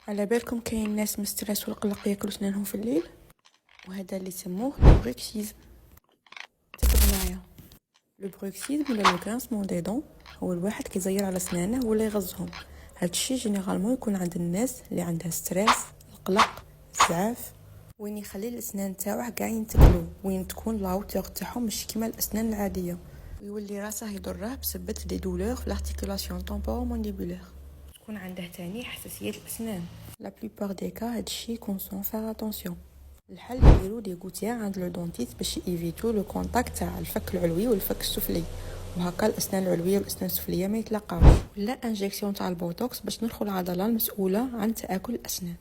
على بالكم كاين ناس من ستريس والقلق ياكلوا سنانهم في الليل، وهذا اللي يسموه البروكسيزم. تبعوا معايا. البروكسيزم ولا لو كرانسمون دي دون هو الواحد كيزير على سنانه ولا يغزهم. هاد الشيء جينيرالمون يكون عند الناس اللي عندها ستريس، القلق، الزعاف، وين يخلي الاسنان تاعو كاع ينتقلوا، وين تكون لاوتور تاعهم مش كيما الاسنان العاديه، ويولي راسه يضره بسبب دي دولور في لارتيكولاسيون طومبورو مانديبولير. تكون عنده تاني حساسيه الاسنان. لا بلوبار دي كا هادشي يكون سون فار اتونسيون. الحل يديروا دي غوتيير عند لو دونتيست باش ايفيتو لو كونتاكت تاع الفك العلوي والفك السفلي، وهكا الاسنان العلويه والاسنان السفليه ما يتلاقاوش. لا انجيكسيون تاع البوتوكس باش نرخو العضله المسؤوله عن تاكل الاسنان.